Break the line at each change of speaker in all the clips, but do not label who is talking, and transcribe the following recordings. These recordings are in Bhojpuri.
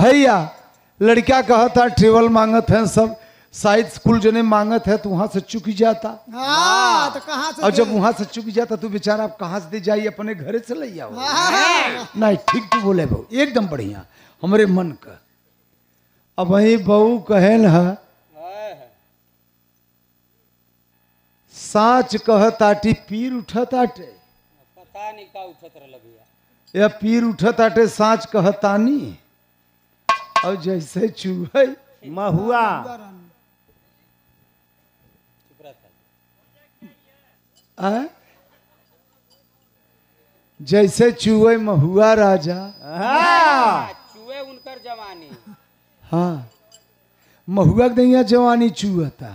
भैया लड़का कहता ट्रेवल मांगत है सब शायद स्कूल जने मांगत है तो वहां से चुक जाता।
तो कहाँ से
और जब वहां से चुक जाता तो बेचारा कहाँ से दे जाइए अपने घरे से ले आओ। नहीं ठीक तू बोले बहू एकदम बढ़िया हमारे मन का। अब वही बहू कहन है साच कहताटी पीर उठताटे
पता नहीं का उठत रहल भैया
या पीर उठताटे साच कहतानी और जैसे चूहे
महुआ
जैसे चूहे महुआ राजा।
चूहे उनकर जवानी।
हाँ महुआ के दैया जवानी चूहता।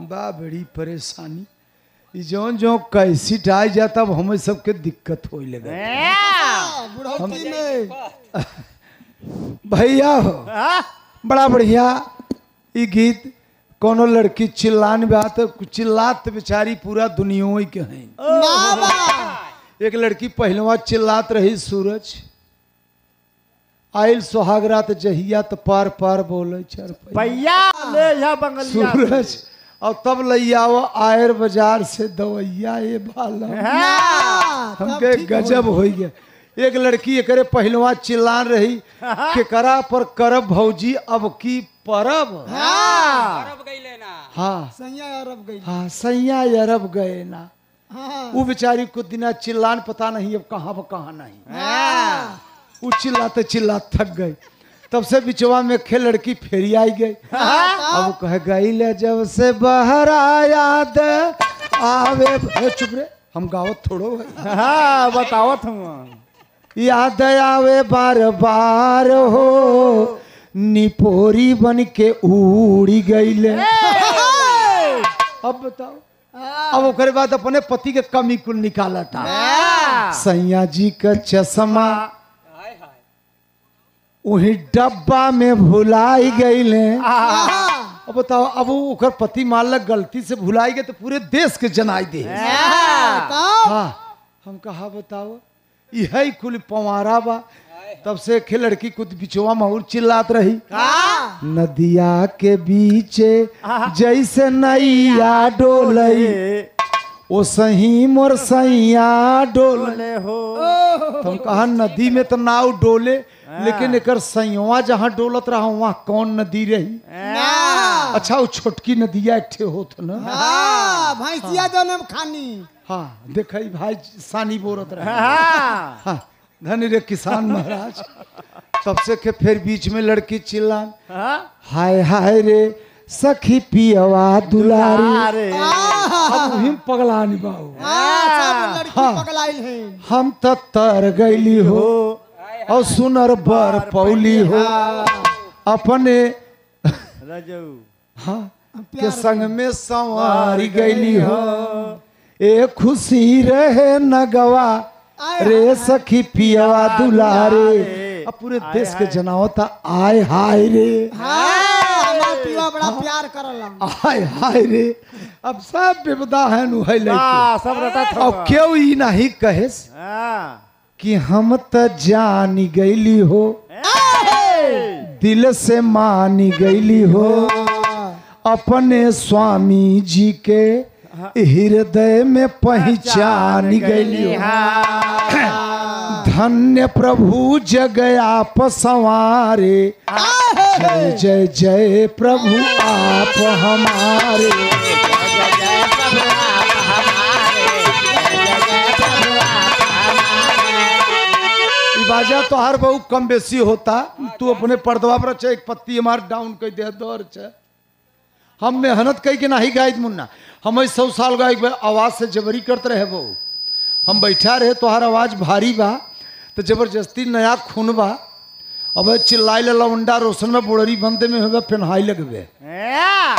बा बड़ी परेशानी जौन जो कैसी टाई जाता अब हमें सबके दिक्कत हो लगे। भैया हो बड़ा बढ़िया ये गीत कोनो लड़की चिल्लान बात चिल्लात बेचारी पूरा दुनिया के हैं। एक लड़की पहलवा चिल्लात रही सूरज आयल सुहागरात जहिया तो पार पार बोले चर
भैया ले जा बंगलिया
सूरज और तब लैयाव आयर बाजार से दवैया ये भाला हमके गजब हो गया। एक लड़की एकरे पहलवा चिल्लान रही के करा पर करब भौजी अब की परब।
अरब गईले ना।
हाँ
सैया अरब गई।
हाँ सैया अरब गए ना। वो बेचारी कुछ दिना चिल्लान पता नहीं अब कहाँ नहीं। वो चिल्लाते चिल्लाते थक गई तब से बिचवा में खे लड़की फेरी आई गई। अब कह गई ले जब से बाहर याद आवे चुप रे हम गावत थोड़ो
हाँ बतावत हूँ
याद आवे बार बार हो निपोरी बन के उड़ी गईले। अब बताओ अब ओकरे बाद अपने पति के कमी कुल निकाला था। सैया जी का चश्मा वही डब्बा में भुलाई गईले। अब बताओ अब ओकर पति मान लग गलती से भुलाई गए तो पूरे देश के जनाई दे। हाँ हम कहा बताओ यही कुल पवारा बा। तब से खे लड़की कुछ बिचवा महूर चिल्लात रही नदिया के बीचे जैसे नैया डोलई ओ सही मोर सैया डोले हो। तुम कहा नदी में तो नाव डोले लेकिन एकर सैया जहाँ डोलत रहा वहाँ कौन नदी रही। अच्छा वो छोटकी नदिया एक होत ना
भैंसिया जन्म खानी।
हाँ देखा भाई सानी बोरत रहा। हाँ धनी रे किसान महाराज। तब से के फिर बीच में लड़की चिल्लान हाय हाय रे सखी पियवा दुलारी। अब वही पगलानी बाबू हम तो तर गईली हो और सुनर बर पौली हो अपने हाँ के संग में संवारी गईली हो ए खुशी रहे नगवा रे सखी पियवा दुलारे। अब पूरे देश के जनावता आय हाय रे
पिया बड़ा प्यार करला
आय हाय रे। अब सब बेबदा है नु है लड़की
सब रटा था।
अब क्यों ही नहीं कहेस कि हम त जानी गईली हो दिल से मानी गईली हो अपने स्वामी जी के हृदय में पहचान गई। धन्य प्रभु जगयाप संवारे जय जय जय प्रभु आप हमारे। बाजा तो हर बहु कम बेसी होता तू अपने पर्दवा पर एक पत्ती हमार डाउन कर दे दौर छ। हम मेहनत कही के नहीं गायद मुन्ना हम 100 साल गाय आवाज से जबरी करते रहे वो हम बैठा रहे तोहार आवाज भारी बा तो जबरदस्ती नया खून बा अब चिल्लाई लवंडा रोशन में बोड़री बंदे में हो पेन्हाई लगबे। हाँ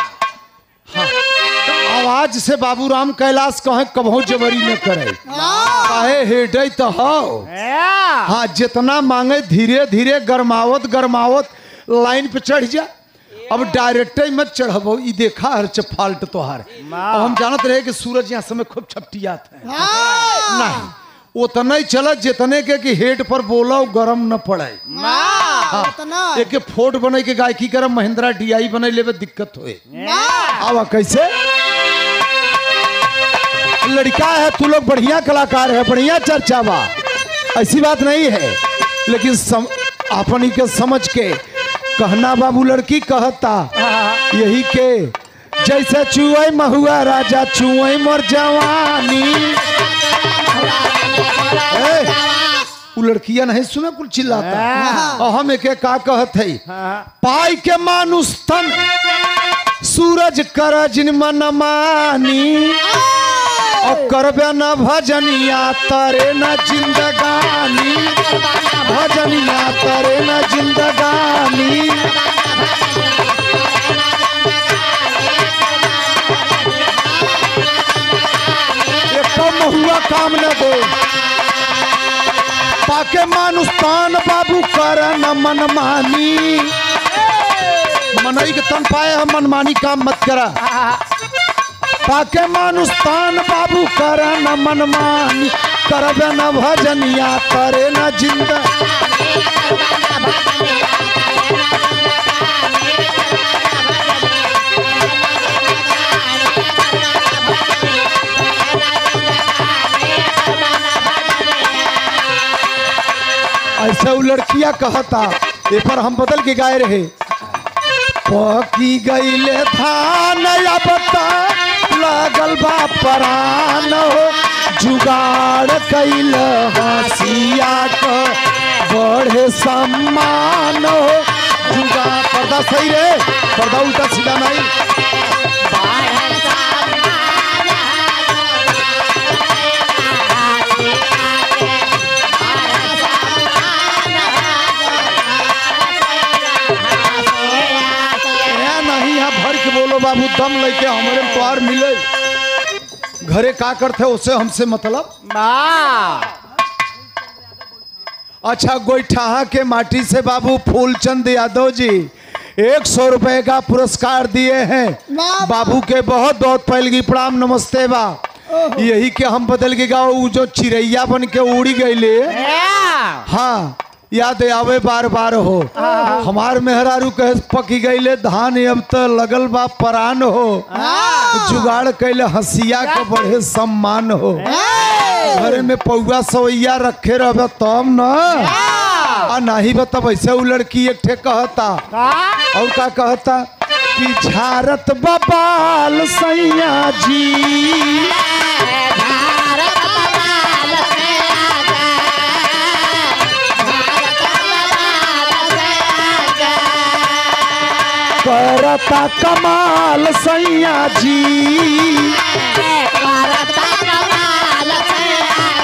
तो आवाज से बाबूराम कैलाश कहे कबहू जबरी न करे काहे हेडे तो हो। हाँ जितना मांगे धीरे धीरे गरमावत गरमावत लाइन पे चढ़ जा। अब डायरेक्ट ही मत चढ़बो ई देखा हर फाल्ट तोहार। अब हम जानत रहे कि सूरज यहाँ समय खूब छपटियात है नहीं उतना ही चलत जितने के कि हेड पर बोला गरम न पड़े।
उतना
एक फोर्ट बने के गायकी करम महिंद्रा DI बने लेवे दिक्कत होए। आवा कैसे लड़का है तू लोग बढ़िया कलाकार है बढ़िया चर्चा बा ऐसी बात नहीं है लेकिन अपन के समझ के कहना बाबू लड़की कहता यही के जैसे चुए महुआ राजा चुए मोर जवानी। वो लड़कियां नहीं सुना कुल चिल्लाता और हम एक का कहत है पाई के मानुष तन सूरज कर जिन मन मानी और करबे न भजनिया तरे न जिंदगानी भजनिया तरे न जिंदगानी। हुआ काम न दे पाके मानुस्तान बाबू कर न मनमानी मनई के तन पाए हम मनमानी काम मत करा पाके मानुस्तान बाबू कर न मनमानी करबे न भजनिया करे न जिंदा। ऐसे वो लड़कियां कहता ये पर हम बदल के गाए रहे पकी गईले धान अब लगल बा परान हो जुगाड़ कैल हसिया का बढ़े सम्मान हो जुगाड़ पर्दा सही रे पर्दा उल्टा सीधा नहीं। बोलो बाबू दम लेके हमारे त्योहार मिले घरे का करते उससे हमसे मतलब अच्छा गोईठाहा के माटी से बाबू फूलचंद यादव जी 100 रुपए का पुरस्कार दिए हैं बाबू के बहुत बहुत पहले प्रणाम नमस्ते बा यही के हम बदल के गाँव जो चिड़ैया बन के उड़ी गई हाँ याद आवे बार बार हो हमार मेहरारू कहे पकी गईले धान अब तो लगल बा परान हो जुगाड़ कैले हंसिया के बढ़े सम्मान हो घरे में पौआ सवैया रखे रह तब न नहीं बतब ऐसे वो लड़की एक ठे कहता और का कहता कि झारत बबाल सैया जी करता कमाल सैया जी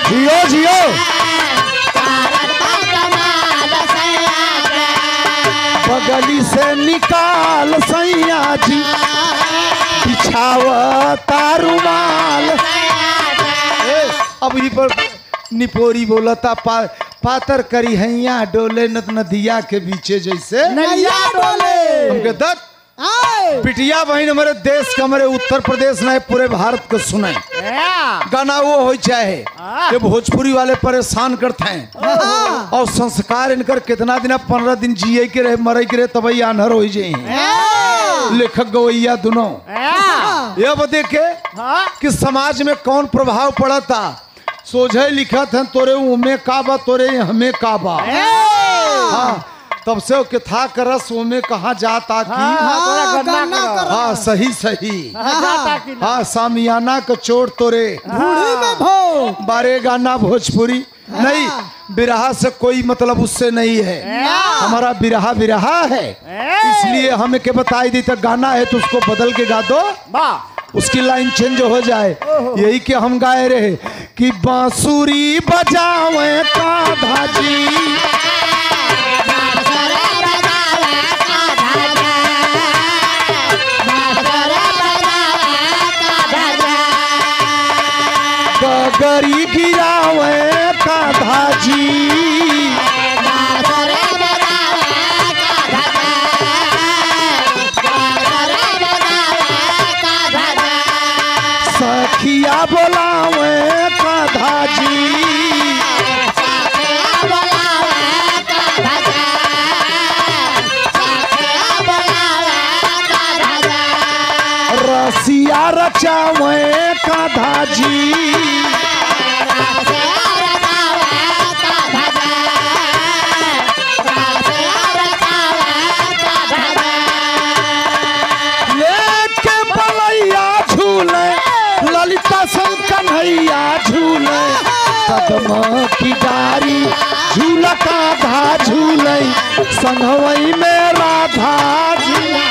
जियो जियो बगली से निकाल सैया जी बिछावता रुमाल। अब ये पर निपोरी बोलता पातर करी हैया डोले नदिया के बीचे जैसे
नैया डोले
हमके दत्त पिटिया बहन हमारे देश के हमारे उत्तर प्रदेश में पूरे भारत को सुने गाना वो हो चाहे ये भोजपुरी वाले परेशान करते हैं और संस्कार इनकर कितना दिन 15 दिन जिए के रहे मरे के रहे तब आनहर हो जाए लेखक गवैया दोनों ये देखे कि समाज में कौन प्रभाव पड़ा था सोझे लिखा था तोरे उमे का बा तोरे हमें का बा हाँ तब से के था करस उमे कहाँ जाता की हाँ सही सही हाँ सामियाना का चोट तोरे बारे गाना भोजपुरी नहीं बिरहा से कोई मतलब उससे नहीं है हमारा बिरहा बिरहा है इसलिए हमें के बताई दी तो गाना है तो उसको बदल के गा दो उसकी लाइन चेंज हो जाए यही के हम गाए रहे कि बांसुरी बजावे कान्हा जी गगरी गिरावे कान्हा जी सखिया बोलावे कान्हा जी रसिया रचावे कान्हा जी लेके बलैया झूले ललिता संग कन्हैया झूले कदम की डारी झूला कान्हा झूले संगवई में राधा झूले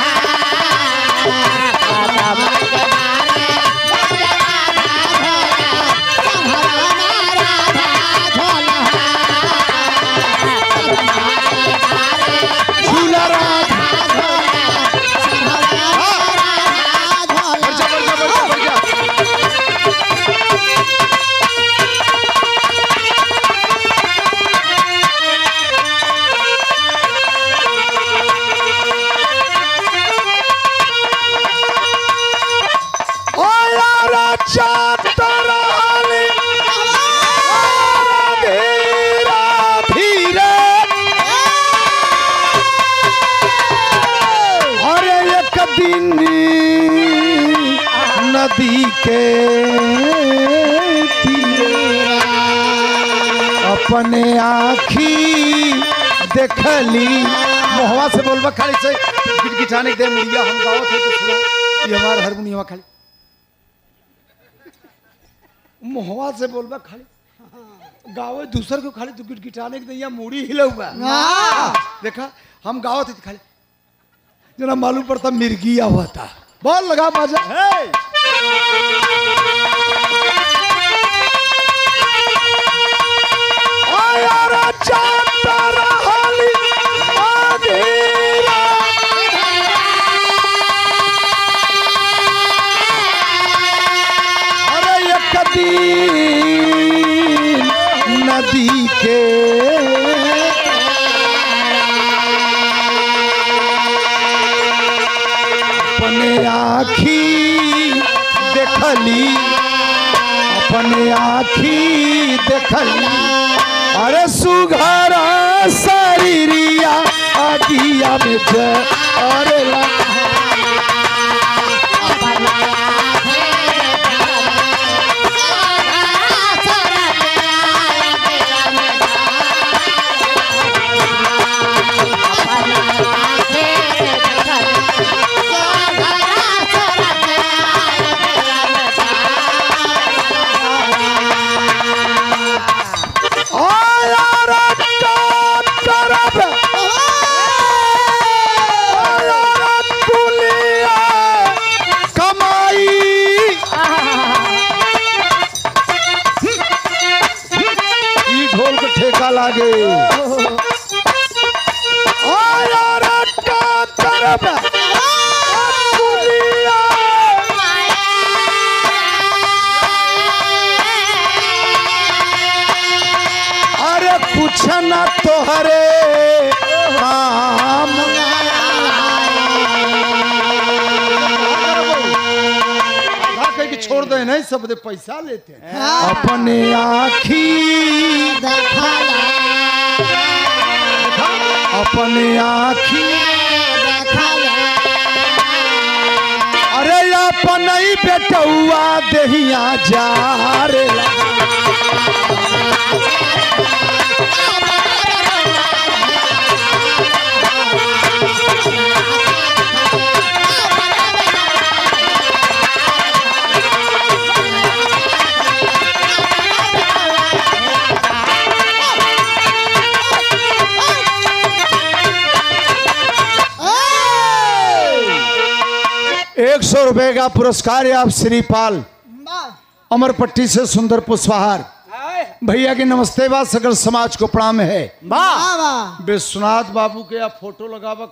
झूला राधा नदी के तीरे अपने आँखी देखली मोहवा से बोलबा खाली से गिटगिटाने दे मुड़िया हम गावत है तो सुनो ये हमार हारमोनियम खाली मोहवा से बोलबा खाली गावे दूसर को खाली तू गिटगिटाने के दैया मुड़ी हिलौबा देखा हम गावत है खाली जना मालूम पड़ता मिर्गिया हुआ था बोल लगा बाजा अरे एक दिन नदी के अपने आँखी देखली अपने आँखी देखली अरे सुघरा शरीरिया आदिया में अरे लागे अरे कुछ न तोहरे काम छोड़ दे नहीं सब दे पैसा लेते हैं अपने आँखी अपने आँखी अरे अपन ही बेटुआ दहिया जा रे ₹100 का पुरस्कार है आप श्रीपाल अमरपट्टी से सुंदर पुष्पहार भैया की नमस्ते बात सकल समाज को प्रणाम है। विश्वनाथ बाबू के आप फोटो लगावा